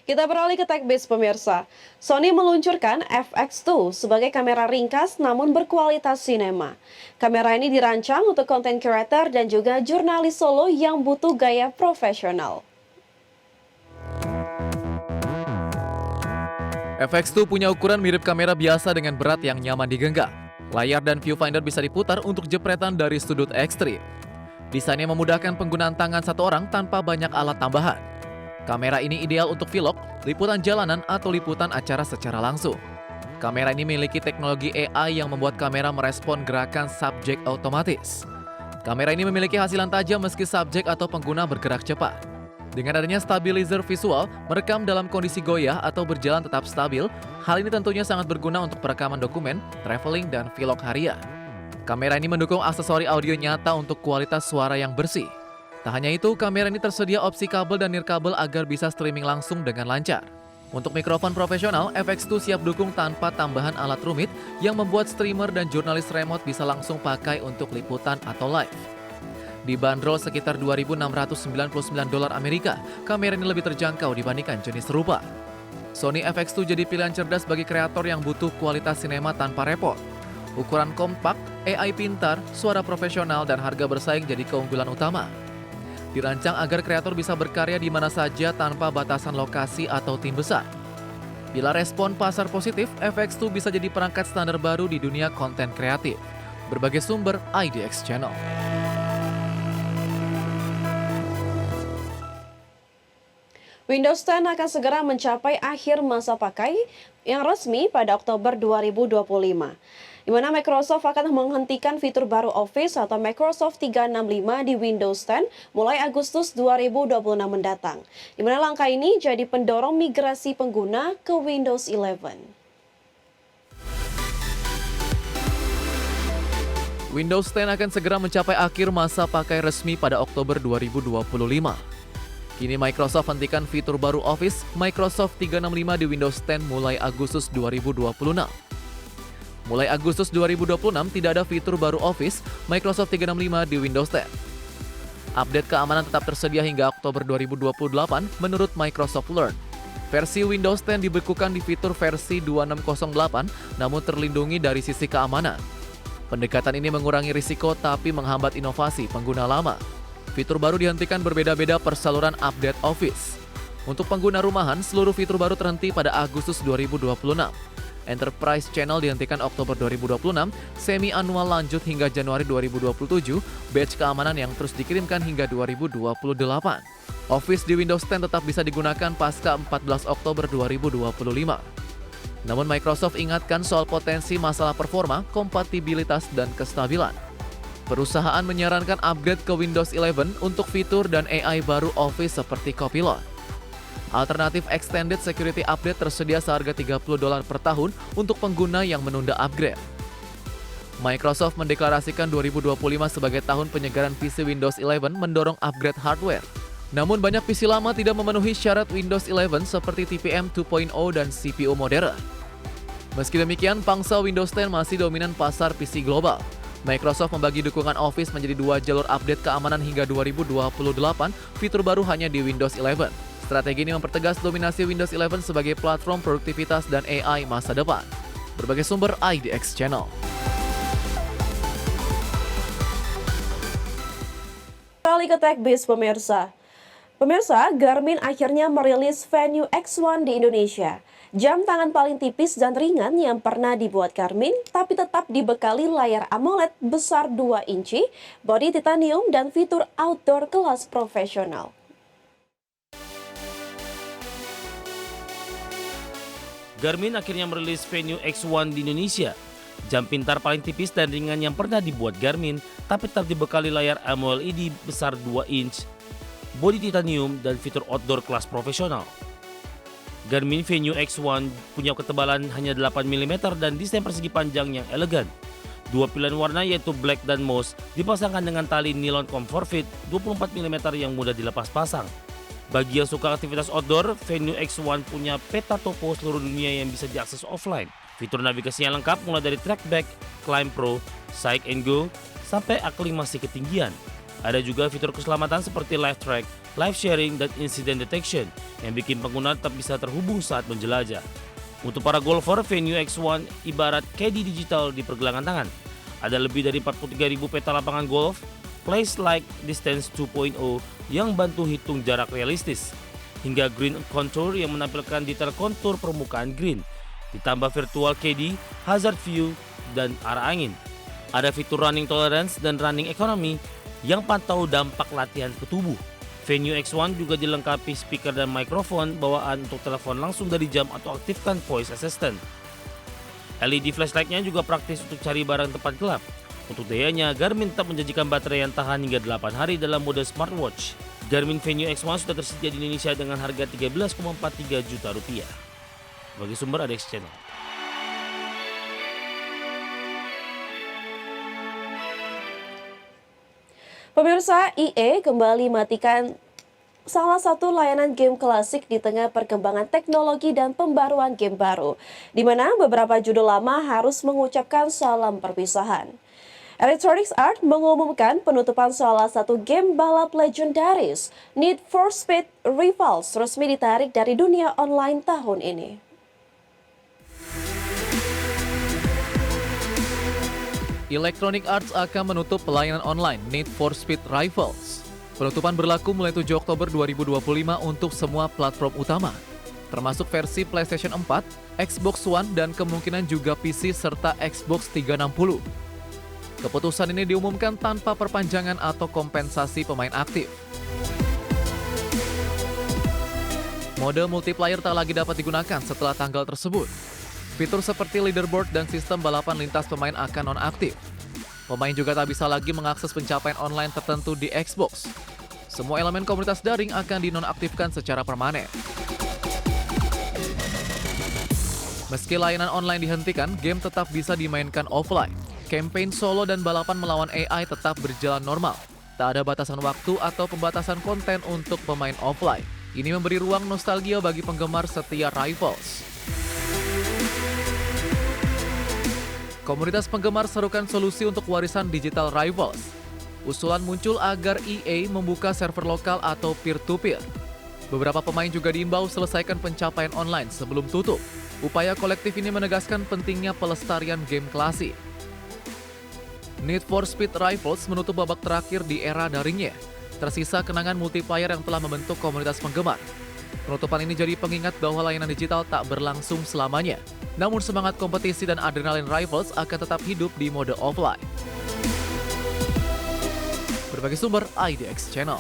Kita beralih ke TechBiz pemirsa. Sony meluncurkan FX2 sebagai kamera ringkas namun berkualitas sinema. Kamera ini dirancang untuk content creator dan juga jurnalis solo yang butuh gaya profesional. FX2 punya ukuran mirip kamera biasa dengan berat yang nyaman digenggam. Layar dan viewfinder bisa diputar untuk jepretan dari sudut ekstrim. Desainnya memudahkan penggunaan tangan satu orang tanpa banyak alat tambahan. Kamera ini ideal untuk vlog, liputan jalanan, atau liputan acara secara langsung. Kamera ini memiliki teknologi AI yang membuat kamera merespon gerakan subjek otomatis. Kamera ini memiliki hasilan tajam meski subjek atau pengguna bergerak cepat. Dengan adanya stabilizer visual, merekam dalam kondisi goyah atau berjalan tetap stabil, hal ini tentunya sangat berguna untuk perekaman dokumen, traveling, dan vlog harian. Kamera ini mendukung aksesori audio nyata untuk kualitas suara yang bersih. Tak hanya itu, kamera ini tersedia opsi kabel dan nirkabel agar bisa streaming langsung dengan lancar. Untuk mikrofon profesional, FX2 siap dukung tanpa tambahan alat rumit yang membuat streamer dan jurnalis remote bisa langsung pakai untuk liputan atau live. Dibanderol sekitar $2.699 Amerika, kamera ini lebih terjangkau dibandingkan jenis serupa. Sony FX2 jadi pilihan cerdas bagi kreator yang butuh kualitas sinema tanpa repot. Ukuran kompak, AI pintar, suara profesional, dan harga bersaing jadi keunggulan utama. Dirancang agar kreator bisa berkarya di mana saja tanpa batasan lokasi atau tim besar. Bila respon pasar positif, FX2 bisa jadi perangkat standar baru di dunia konten kreatif. Berbagai sumber IDX Channel. Windows 10 akan segera mencapai akhir masa pakai yang resmi pada Oktober 2025, di mana Microsoft akan menghentikan fitur baru Office atau Microsoft 365 di Windows 10 mulai Agustus 2026 mendatang, di mana langkah ini jadi pendorong migrasi pengguna ke Windows 11. Windows 10 akan segera mencapai akhir masa pakai resmi pada Oktober 2025. Kini Microsoft hentikan fitur baru Office Microsoft 365 di Windows 10 mulai Agustus 2026. Mulai Agustus 2026 tidak ada fitur baru Office Microsoft 365 di Windows 10. Update keamanan tetap tersedia hingga Oktober 2028 menurut Microsoft Learn. Versi Windows 10 dibekukan di fitur versi 2608 namun terlindungi dari sisi keamanan. Pendekatan ini mengurangi risiko tapi menghambat inovasi pengguna lama. Fitur baru dihentikan berbeda-beda per saluran update Office. Untuk pengguna rumahan, seluruh fitur baru terhenti pada Agustus 2026. Enterprise Channel dihentikan Oktober 2026, semi-annual lanjut hingga Januari 2027, badge keamanan yang terus dikirimkan hingga 2028. Office di Windows 10 tetap bisa digunakan pasca 14 Oktober 2025. Namun Microsoft ingatkan soal potensi masalah performa, kompatibilitas, dan kestabilan. Perusahaan menyarankan upgrade ke Windows 11 untuk fitur dan AI baru Office seperti Copilot. Alternatif Extended Security Update tersedia seharga $30 per tahun untuk pengguna yang menunda upgrade. Microsoft mendeklarasikan 2025 sebagai tahun penyegaran PC Windows 11 mendorong upgrade hardware. Namun banyak PC lama tidak memenuhi syarat Windows 11 seperti TPM 2.0 dan CPU modern. Meski demikian, pangsa Windows 10 masih dominan pasar PC global. Microsoft membagi dukungan Office menjadi 2 jalur update keamanan hingga 2028, fitur baru hanya di Windows 11. Strategi ini mempertegas dominasi Windows 11 sebagai platform produktivitas dan AI masa depan. Berbagai sumber IDX Channel. Kali ke TechBiz pemirsa. Pemirsa, Garmin akhirnya merilis Venue X1 di Indonesia. Jam tangan paling tipis dan ringan yang pernah dibuat Garmin, tapi tetap dibekali layar AMOLED besar 2 inci, bodi titanium, dan fitur outdoor kelas profesional. Garmin akhirnya merilis Venue X1 di Indonesia. Jam pintar paling tipis dan ringan yang pernah dibuat Garmin, tapi tetap dibekali layar AMOLED besar 2 inch, bodi titanium, dan fitur outdoor kelas profesional. Garmin Venue X1 punya ketebalan hanya 8 mm dan desain persegi panjang yang elegan. Dua pilihan warna yaitu black dan mouse dipasangkan dengan tali nilon comfort fit 24 mm yang mudah dilepas pasang. Bagi yang suka aktivitas outdoor, Venue X1 punya peta topo seluruh dunia yang bisa diakses offline. Fitur navigasinya lengkap mulai dari Trackback, Climb Pro, Sight and Go, sampai aklimasi ketinggian. Ada juga fitur keselamatan seperti Live Track live sharing, dan incident detection yang bikin pengguna tetap bisa terhubung saat menjelajah. Untuk para golfer, Venue X1 ibarat caddy digital di pergelangan tangan. Ada lebih dari 43.000 peta lapangan golf, Place Like Distance 2.0 yang bantu hitung jarak realistis, hingga green contour yang menampilkan detail kontur permukaan green, ditambah virtual caddy, hazard view, dan arah angin. Ada fitur running tolerance dan running economy yang pantau dampak latihan ke tubuh. Venue X1 juga dilengkapi speaker dan mikrofon bawaan untuk telepon langsung dari jam atau aktifkan voice assistant. LED flashlightnya juga praktis untuk cari barang tempat gelap. Untuk dayanya, Garmin tetap menjanjikan baterai yang tahan hingga 8 hari dalam mode smartwatch. Garmin Venue X1 sudah tersedia di Indonesia dengan harga Rp13,43 juta. Bagi sumber ADX Channel. Pemirsa, EA kembali matikan salah satu layanan game klasik di tengah perkembangan teknologi dan pembaruan game baru, di mana beberapa judul lama harus mengucapkan salam perpisahan. Electronic Arts mengumumkan penutupan salah satu game balap legendaris, Need for Speed Rivals, resmi ditarik dari dunia online tahun ini. Electronic Arts akan menutup pelayanan online Need for Speed Rivals. Penutupan berlaku mulai 7 Oktober 2025 untuk semua platform utama, termasuk versi PlayStation 4, Xbox One, dan kemungkinan juga PC serta Xbox 360. Keputusan ini diumumkan tanpa perpanjangan atau kompensasi pemain aktif. Mode multiplayer tak lagi dapat digunakan setelah tanggal tersebut. Fitur seperti leaderboard dan sistem balapan lintas pemain akan non-aktif. Pemain juga tak bisa lagi mengakses pencapaian online tertentu di Xbox. Semua elemen komunitas daring akan dinonaktifkan secara permanen. Meski layanan online dihentikan, game tetap bisa dimainkan offline. Campaign solo dan balapan melawan AI tetap berjalan normal. Tak ada batasan waktu atau pembatasan konten untuk pemain offline. Ini memberi ruang nostalgia bagi penggemar setia Rivals. Komunitas penggemar serukan solusi untuk warisan digital Rivals. Usulan muncul agar EA membuka server lokal atau peer-to-peer. Beberapa pemain juga diimbau selesaikan pencapaian online sebelum tutup. Upaya kolektif ini menegaskan pentingnya pelestarian game klasik. Need for Speed Rivals menutup babak terakhir di era daringnya. Tersisa kenangan multiplayer yang telah membentuk komunitas penggemar. Penutupan ini jadi pengingat bahwa layanan digital tak berlangsung selamanya. Namun semangat kompetisi dan adrenalin Rivals akan tetap hidup di mode offline. Berbagai sumber IDX Channel.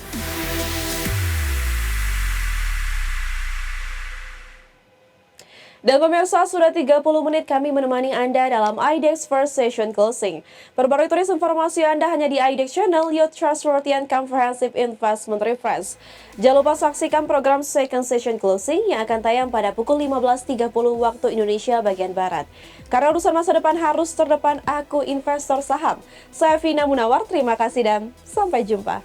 Dan pemirsa, sudah 30 menit kami menemani Anda dalam IDX First Session Closing. Perbarui tulis informasi Anda hanya di IDX Channel, your trustworthy and comprehensive investment reference. Jangan lupa saksikan program Second Session Closing yang akan tayang pada pukul 15.30 waktu Indonesia bagian Barat. Karena urusan masa depan harus terdepan, aku investor saham. Saya Vina Munawar, terima kasih dan sampai jumpa.